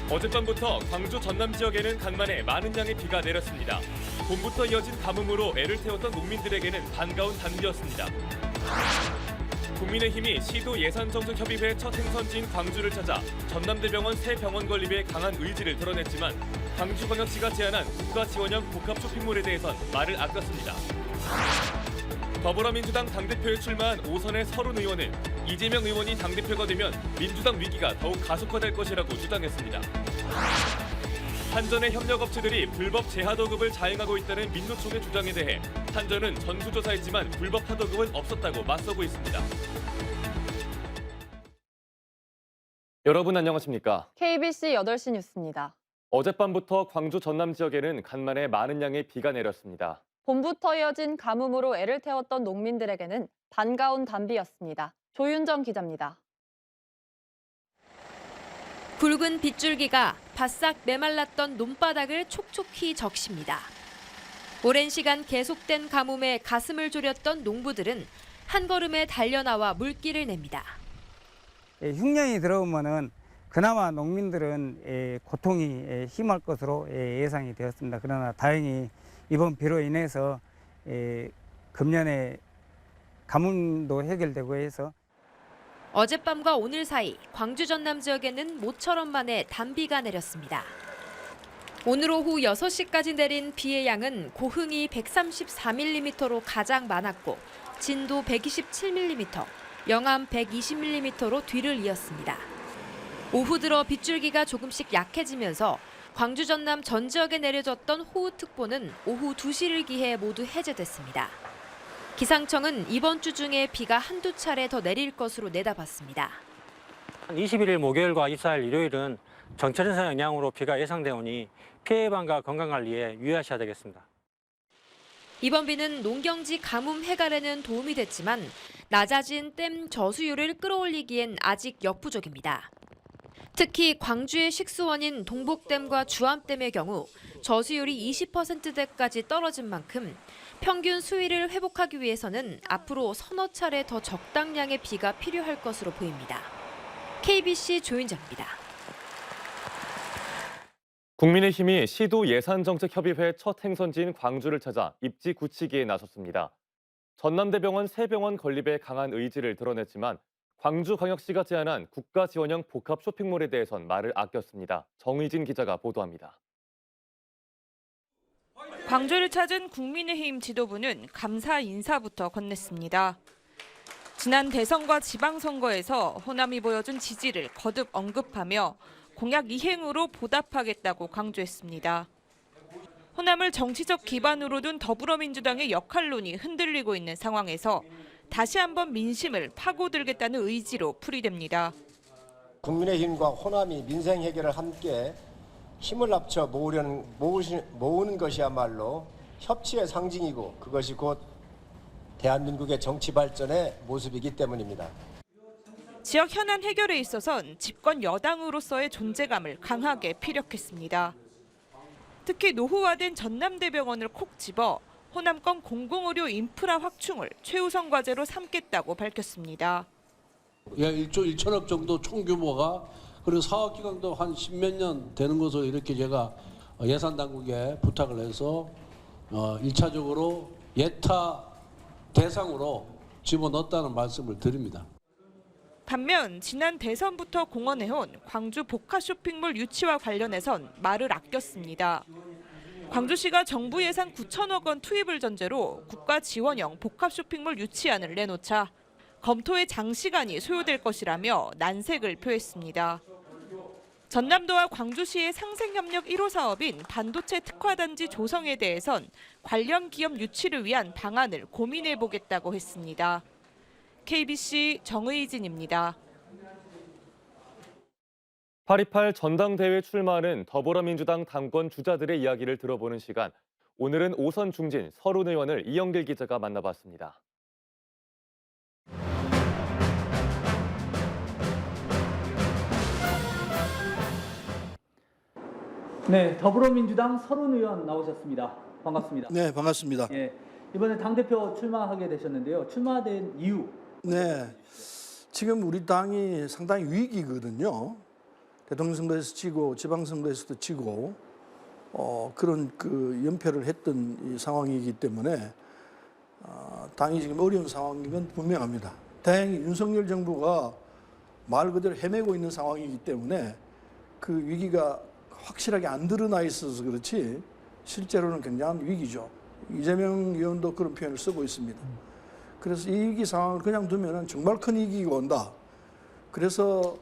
어젯밤부터 광주 전남 지역에는 간만에 많은 양의 비가 내렸습니다. 봄부터 이어진 가뭄으로 애를 태웠던 농민들에게는 반가운 단비였습니다. 국민의힘이 시도 예산정책협의회 첫 행선지인 광주를 찾아 전남대병원 새 병원 건립에 강한 의지를 드러냈지만 광주광역시가 제안한 국가 지원형 복합 쇼핑몰에 대해선 말을 아꼈습니다. 더불어민주당 당대표에 출마한 5선의 서른 의원은 이재명 의원이 당대표가 되면 민주당 위기가 더욱 가속화될 것이라고 주장했습니다. 한전의 협력업체들이 불법 재하도급을 자행하고 있다는 민노총의 주장에 대해 한전은 전수조사했지만 불법 하도급은 없었다고 맞서고 있습니다. 여러분 안녕하십니까? KBC 8시 뉴스입니다. 어젯밤부터 광주 전남 지역에는 간만에 많은 양의 비가 내렸습니다. 봄부터 이어진 가뭄으로 애를 태웠던 농민들에게는 반가운 단비였습니다. 조윤정 기자입니다. 굵은 빗줄기가 바싹 메말랐던 논바닥을 촉촉히 적십니다. 오랜 시간 계속된 가뭄에 가슴을 졸였던 농부들은 한 걸음에 달려나와 물기를 냅니다. 흉년이 들어오면은 그나마 농민들은 고통이 심할 것으로 예상이 되었습니다. 그러나 다행히 이번 비로 인해서 금년에 가뭄도 해결되고 해서 어젯밤과 오늘 사이 광주 전남 지역에는 모처럼 만에 단비가 내렸습니다. 오늘 오후 6시까지 내린 비의 양은 고흥이 134mm로 가장 많았고 진도 127mm, 영암 120mm로 뒤를 이었습니다. 오후 들어 빗줄기가 조금씩 약해지면서 광주 전남 전 지역에 내려졌던 호우특보는 오후 2시를 기해 모두 해제됐습니다. 기상청은 이번 주 중에 비가 한두 차례 더 내릴 것으로 내다봤습니다. 21일 목요일과 24일 일요일은 정체전선 영향으로 비가 예상되오니 피해 예방과 건강관리에 유의하셔야 되겠습니다. 이번 비는 농경지 가뭄 해갈에는 도움이 됐지만 낮아진 댐 저수율을 끌어올리기엔 아직 역부족입니다. 특히 광주의 식수원인 동복댐과 주암댐의 경우 저수율이 20%대까지 떨어진 만큼 평균 수위를 회복하기 위해서는 앞으로 서너 차례 더 적당량의 비가 필요할 것으로 보입니다. KBC 조윤정입니다. 국민의힘이 시도 예산정책협의회 첫 행선지인 광주를 찾아 입지 굳히기에 나섰습니다. 전남대병원 새 병원 건립에 강한 의지를 드러냈지만 광주광역시가 제안한 국가 지원형 복합 쇼핑몰에 대해선 말을 아꼈습니다. 정의진 기자가 보도합니다. 광주를 찾은 국민의힘 지도부는 감사 인사부터 건넸습니다. 지난 대선과 지방선거에서 호남이 보여준 지지를 거듭 언급하며 공약 이행으로 보답하겠다고 강조했습니다. 호남을 정치적 기반으로 둔 더불어민주당의 역할론이 흔들리고 있는 상황에서 다시 한번 민심을 파고들겠다는 의지로 풀이됩니다. 국민의힘과 호남이 민생 해결을 함께 힘을 합쳐 모으는 것이야말로 협치의 상징이고 그것이 곧 대한민국의 정치 발전의 모습이기 때문입니다. 지역 현안 해결에 있어선 집권 여당으로서의 존재감을 강하게 피력했습니다. 특히 노후화된 전남대병원을 콕 집어 호남권 공공의료 인프라 확충을 최우선 과제로 삼겠다고 밝혔습니다. 1조 1천억 정도 총 규모가 그리고 사업 기간도 한 10몇 년 되는 것으로 이렇게 제가 예산 당국에 부탁을 해서 1차적으로 예타 대상으로 집어넣었다는 말씀을 드립니다. 반면 지난 대선부터 공언해온 광주 복합 쇼핑몰 유치와 관련해선 말을 아꼈습니다. 광주시가 정부 예산 9천억 원 투입을 전제로 국가 지원형 복합 쇼핑몰 유치안을 내놓자 검토에 장시간이 소요될 것이라며 난색을 표했습니다. 전남도와 광주시의 상생협력 1호 사업인 반도체 특화단지 조성에 대해선 관련 기업 유치를 위한 방안을 고민해보겠다고 했습니다. KBC 정의진입니다. 8.28 전당대회 출마하는 더불어민주당 당권 주자들의 이야기를 들어보는 시간. 오늘은 5선 중진 서른 의원을 이영길 기자가 만나봤습니다. 네, 더불어민주당 서른 의원 나오셨습니다. 반갑습니다. 네, 반갑습니다. 예, 이번에 당대표 출마하게 되셨는데요. 출마된 이유. 네, 지금 우리 당이 상당히 위기거든요. 대통령 선거에서 지고 지방선거에서도 지고 그런 그 연패를 했던 이 상황이기 때문에 당이 지금 어려운 상황인 건 분명합니다. 다행히 윤석열 정부가 말 그대로 헤매고 있는 상황이기 때문에 그 위기가 확실하게 안 드러나 있어서 그렇지 실제로는 굉장한 위기죠. 이재명 의원도 그런 표현을 쓰고 있습니다. 그래서 이 위기 상황을 그냥 두면은 정말 큰 위기가 온다. 그래서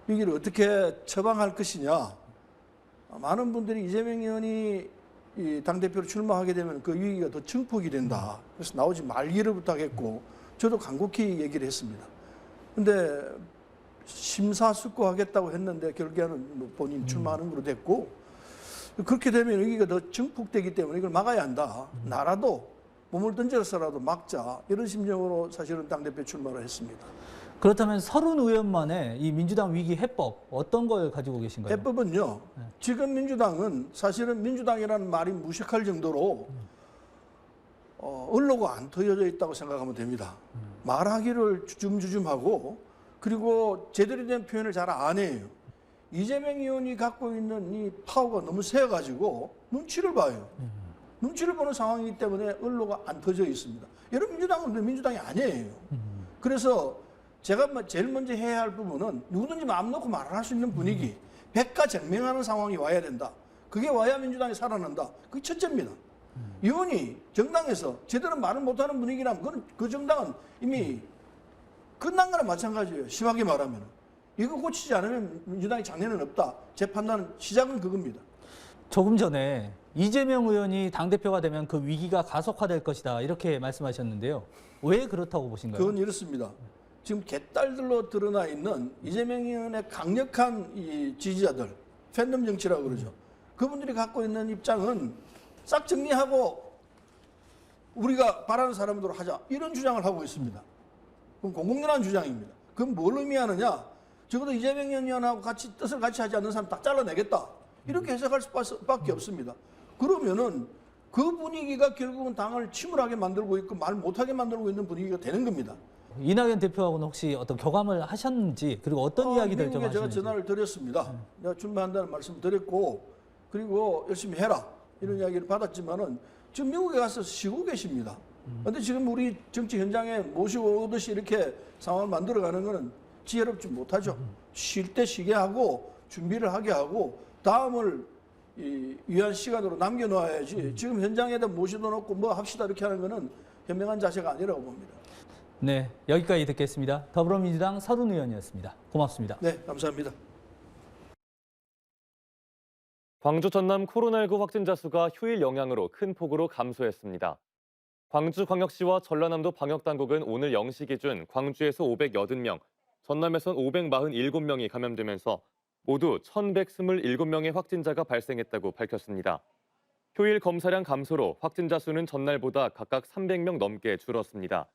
위기를 어떻게 처방할 것이냐. 많은 분들이 이재명 의원이 이 당대표로 출마하게 되면 그 위기가 더 증폭이 된다. 그래서 나오지 말기를 부탁했고 저도 간곡히 얘기를 했습니다. 근데 심사숙고하겠다고 했는데 결국에는 뭐 본인 출마하는 걸로 됐고 그렇게 되면 위기가 더 증폭되기 때문에 이걸 막아야 한다. 나라도 몸을 던져서라도 막자. 이런 심정으로 사실은 당대표 출마를 했습니다. 그렇다면 서른 의원만의 이 민주당 위기 해법 어떤 걸 가지고 계신가요? 해법은요. 지금 민주당은 사실은 민주당이라는 말이 무식할 정도로 언로가 안 터여져 있다고 생각하면 됩니다. 말하기를 주춤주춤하고 그리고 제대로 된 표현을 잘 안 해요. 이재명 의원이 갖고 있는 이 파워가 너무 세가지고 눈치를 봐요. 눈치를 보는 상황이기 때문에 언로가 안 터져 있습니다. 여러분 민주당은 민주당이 아니에요. 그래서 제가 제일 먼저 해야 할 부분은 누구든지 마음 놓고 말을 할 수 있는 분위기, 백가쟁명하는 상황이 와야 된다. 그게 와야 민주당이 살아난다. 그게 첫째입니다. 의원이 정당에서 제대로 말을 못하는 분위기라면 그건 그 정당은 이미 끝난 거나 마찬가지예요. 심하게 말하면. 이거 고치지 않으면 민주당이 장래는 없다. 제 판단은 시작은 그겁니다. 조금 전에 이재명 의원이 당대표가 되면 그 위기가 가속화될 것이다 이렇게 말씀하셨는데요. 왜 그렇다고 보신가요? 그건 이렇습니다. 지금 개딸들로 드러나 있는 이재명 의원의 강력한 이 지지자들, 팬덤 정치라고 그러죠. 그분들이 갖고 있는 입장은 싹 정리하고 우리가 바라는 사람대로 하자. 이런 주장을 하고 있습니다. 그건 공공연한 주장입니다. 그건 뭘 의미하느냐? 적어도 이재명 의원하고 같이 뜻을 같이 하지 않는 사람 다 잘라내겠다. 이렇게 해석할 수밖에 없습니다. 그러면은 그 분위기가 결국은 당을 침울하게 만들고 있고 말 못하게 만들고 있는 분위기가 되는 겁니다. 이낙연 대표하고는 혹시 어떤 교감을 하셨는지 그리고 어떤 이야기들 좀 미국에 하시는지. 제가 전화를 드렸습니다. 내가 출마한다는 말씀 드렸고 그리고 열심히 해라 이런 이야기를 받았지만은 지금 미국에 가서 쉬고 계십니다. 그런데 지금 우리 정치 현장에 모시고 오듯이 이렇게 상황을 만들어가는 것은 지혜롭지 못하죠. 쉴 때 쉬게 하고 준비를 하게 하고 다음을 위한 시간으로 남겨놓아야지 지금 현장에다 모셔다 놓고 뭐 합시다 이렇게 하는 것은 현명한 자세가 아니라고 봅니다. 네, 여기까지 듣겠습니다. 더불어민주당 서른 의원이었습니다. 고맙습니다. 네, 감사합니다. 광주 전남 코로나19 확진자 수가 휴일 영향으로 큰 폭으로 감소했습니다. 광주광역시와 전라남도 방역당국은 오늘 0시 기준 광주에서 580명, 전남에선 547명이 감염되면서 모두 1,127명의 확진자가 발생했다고 밝혔습니다. 휴일 검사량 감소로 확진자 수는 전날보다 각각 300명 넘게 줄었습니다.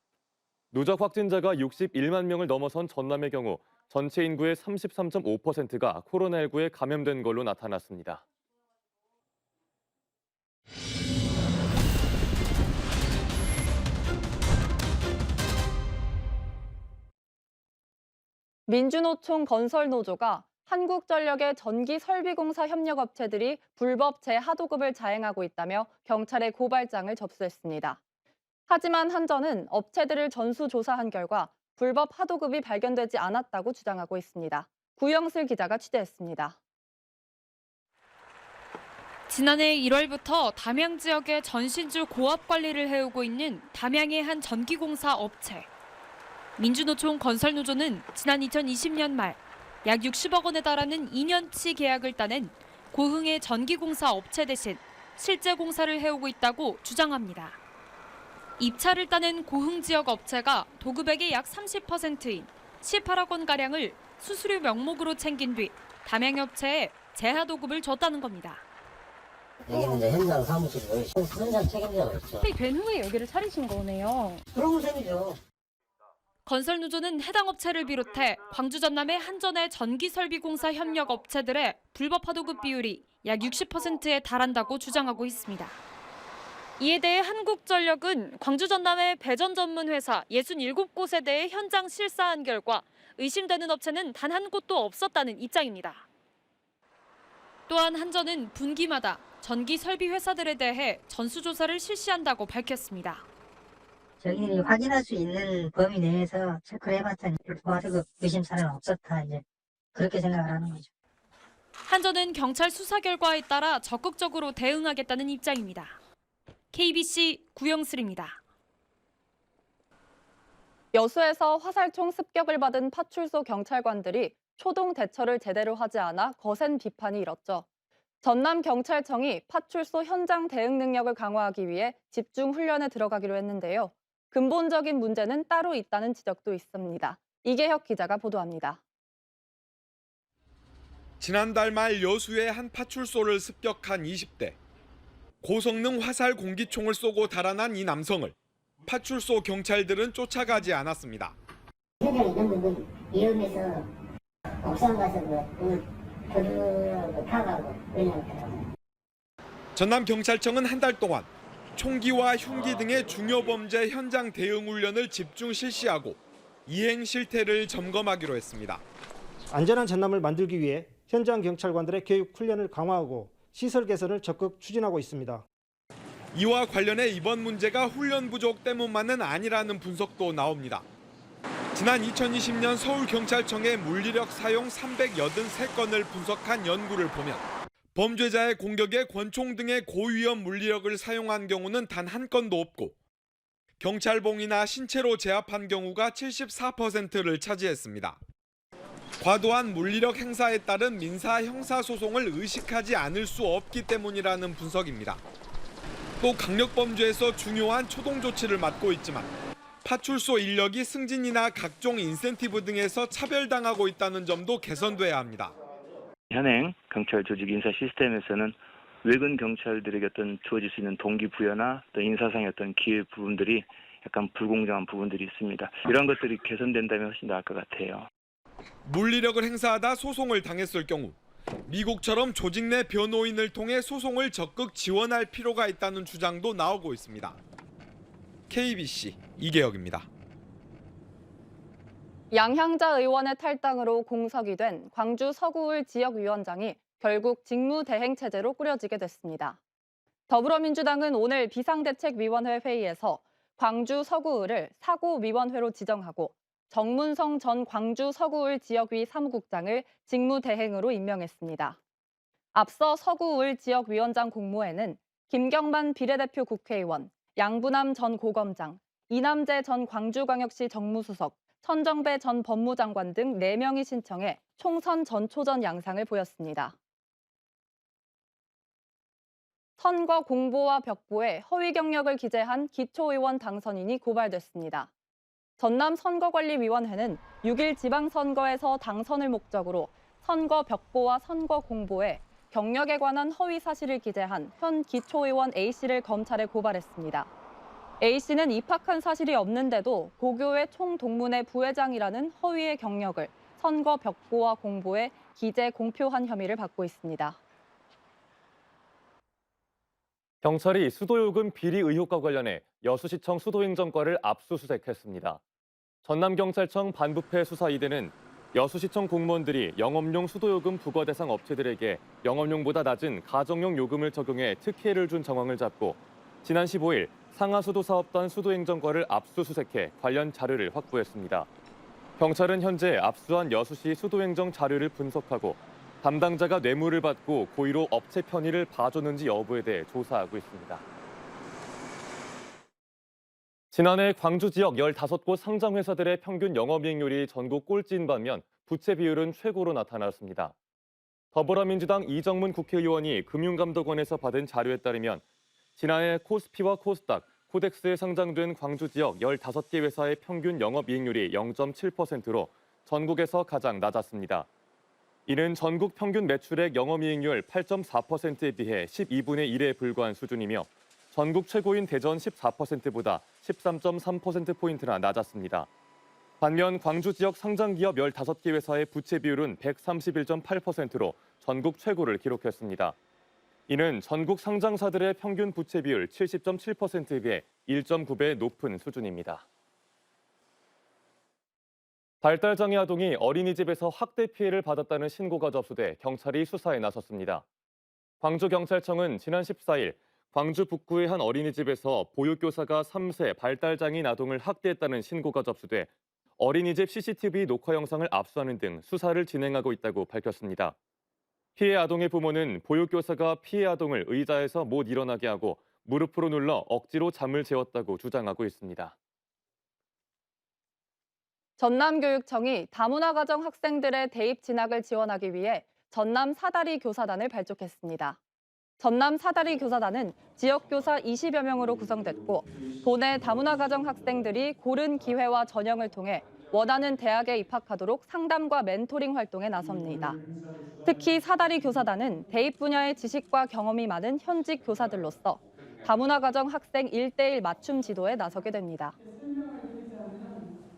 누적 확진자가 61만 명을 넘어선 전남의 경우 전체 인구의 33.5%가 코로나19에 감염된 걸로 나타났습니다. 민주노총 건설노조가 한국전력의 전기설비공사 협력업체들이 불법 재하도급을 자행하고 있다며 경찰에 고발장을 접수했습니다. 하지만 한전은 업체들을 전수조사한 결과 불법 하도급이 발견되지 않았다고 주장하고 있습니다. 구영슬 기자가 취재했습니다. 지난해 1월부터 담양 지역의 전신주 고압 관리를 해오고 있는 담양의 한 전기공사 업체. 민주노총 건설노조는 지난 2020년 말 약 60억 원에 달하는 2년치 계약을 따낸 고흥의 전기공사 업체 대신 실제 공사를 해오고 있다고 주장합니다. 입찰을 따낸 고흥 지역 업체가 도급액의 약 30%인 18억 원가량을 수수료 명목으로 챙긴 뒤 담양업체에 재하도급을 줬다는 겁니다. 여기는 이제 현장 사무실을 현장 책임자가 있죠. 된 후에 여기를 차리신 거네요. 그런 셈이죠. 건설노조는 해당 업체를 비롯해 광주 전남의 한전의 전기설비공사 협력 업체들의 불법 하도급 비율이 약 60%에 달한다고 주장하고 있습니다. 이에 대해 한국전력은 광주 전남의 배전 전문 회사 67곳에 대해 현장 실사한 결과 의심되는 업체는 단 한 곳도 없었다는 입장입니다. 또한 한전은 분기마다 전기 설비 회사들에 대해 전수조사를 실시한다고 밝혔습니다. 저희들이 확인할 수 있는 범위 내에서 체크를 해봤더니 도와주고 의심 사례는 없었다. 이제 그렇게 생각을 하는 거죠. 한전은 경찰 수사 결과에 따라 적극적으로 대응하겠다는 입장입니다. KBC 구영슬입니다. 여수에서 화살총 습격을 받은 파출소 경찰관들이 초동 대처를 제대로 하지 않아 거센 비판이 일었죠. 전남경찰청이 파출소 현장 대응 능력을 강화하기 위해 집중 훈련에 들어가기로 했는데요. 근본적인 문제는 따로 있다는 지적도 있습니다. 이계혁 기자가 보도합니다. 지난달 말 여수의 한 파출소를 습격한 20대. 고성능 화살 공기총을 쏘고 달아난 이 남성을 파출소 경찰들은 쫓아가지 않았습니다. 현장에 있는 분은 위험해서 옥상 가서 교류하고 파가고 그러더라고요. 전남경찰청은 한 달 동안 총기와 흉기 등의 중요 범죄 현장 대응 훈련을 집중 실시하고 이행 실태를 점검하기로 했습니다. 안전한 전남을 만들기 위해 현장 경찰관들의 교육 훈련을 강화하고 시설 개선을 적극 추진하고 있습니다. 이와 관련해 이번 문제가 훈련 부족 때문만은 아니라는 분석도 나옵니다. 지난 2020년 서울경찰청의 물리력 사용 383건을 분석한 연구를 보면 범죄자의 공격에 권총 등의 고위험 물리력을 사용한 경우는 단 한 건도 없고 경찰봉이나 신체로 제압한 경우가 74%를 차지했습니다. 과도한 물리력 행사에 따른 민사 형사소송을 의식하지 않을 수 없기 때문이라는 분석입니다. 또 강력범죄에서 중요한 초동 조치를 맡고 있지만 파출소 인력이 승진이나 각종 인센티브 등에서 차별당하고 있다는 점도 개선돼야 합니다. 현행 경찰 조직 인사 시스템에서는 외근 경찰들에게 어떤 주어질 수 있는 동기부여나 또 인사상의 어떤 기회 부분들이 약간 불공정한 부분들이 있습니다. 이런 것들이 개선된다면 훨씬 나을 것 같아요. 물리력을 행사하다 소송을 당했을 경우 미국처럼 조직 내 변호인을 통해 소송을 적극 지원할 필요가 있다는 주장도 나오고 있습니다. KBC 이계혁입니다. 양향자 의원의 탈당으로 공석이 된 광주 서구을 지역위원장이 결국 직무대행체제로 꾸려지게 됐습니다. 더불어민주당은 오늘 비상대책위원회 회의에서 광주 서구을을 사고위원회로 지정하고 정문성 전 광주 서구을 지역위 사무국장을 직무대행으로 임명했습니다. 앞서 서구을 지역위원장 공모에는 김경만 비례대표 국회의원, 양부남 전 고검장, 이남재 전 광주광역시 정무수석, 천정배 전 법무장관 등 4명이 신청해 총선 전초전 양상을 보였습니다. 선거 공보와 벽보에 허위 경력을 기재한 기초의원 당선인이 고발됐습니다. 전남선거관리위원회는 6일 지방선거에서 당선을 목적으로 선거 벽보와 선거 공보에 경력에 관한 허위 사실을 기재한 현 기초의원 A씨를 검찰에 고발했습니다. A씨는 입학한 사실이 없는데도 고교의 총동문회 부회장이라는 허위의 경력을 선거 벽보와 공보에 기재 공표한 혐의를 받고 있습니다. 경찰이 수도요금 비리 의혹과 관련해 여수시청 수도행정과를 압수수색했습니다. 전남경찰청 반부패 수사 2대는 여수시청 공무원들이 영업용 수도요금 부과 대상 업체들에게 영업용보다 낮은 가정용 요금을 적용해 특혜를 준 정황을 잡고 지난 15일 상하수도 사업단 수도행정과를 압수수색해 관련 자료를 확보했습니다. 경찰은 현재 압수한 여수시 수도행정 자료를 분석하고 담당자가 뇌물을 받고 고의로 업체 편의를 봐줬는지 여부에 대해 조사하고 있습니다. 지난해 광주 지역 15곳 상장회사들의 평균 영업이익률이 전국 꼴찌인 반면 부채 비율은 최고로 나타났습니다. 더불어민주당 이정문 국회의원이 금융감독원에서 받은 자료에 따르면 지난해 코스피와 코스닥, 코덱스에 상장된 광주 지역 15개 회사의 평균 영업이익률이 0.7%로 전국에서 가장 낮았습니다. 이는 전국 평균 매출액 영업이익률 8.4%에 비해 12분의 1에 불과한 수준이며 전국 최고인 대전 14%보다 13.3%포인트나 낮았습니다. 반면 광주 지역 상장기업 15개 회사의 부채 비율은 131.8%로 전국 최고를 기록했습니다. 이는 전국 상장사들의 평균 부채 비율 70.7%에 비해 1.9배 높은 수준입니다. 발달장애 아동이 어린이집에서 학대 피해를 받았다는 신고가 접수돼 경찰이 수사에 나섰습니다. 광주경찰청은 지난 14일 광주 북구의 한 어린이집에서 보육교사가 3세 발달장애인 아동을 학대했다는 신고가 접수돼 어린이집 CCTV 녹화 영상을 압수하는 등 수사를 진행하고 있다고 밝혔습니다. 피해 아동의 부모는 보육교사가 피해 아동을 의자에서 못 일어나게 하고 무릎으로 눌러 억지로 잠을 재웠다고 주장하고 있습니다. 전남교육청이 다문화 가정 학생들의 대입 진학을 지원하기 위해 전남 사다리 교사단을 발족했습니다. 전남 사다리 교사단은 지역교사 20여 명으로 구성됐고 도내 다문화 가정 학생들이 고른 기회와 전형을 통해 원하는 대학에 입학하도록 상담과 멘토링 활동에 나섭니다. 특히 사다리 교사단은 대입 분야의 지식과 경험이 많은 현직 교사들로서 다문화 가정 학생 1:1 맞춤 지도에 나서게 됩니다.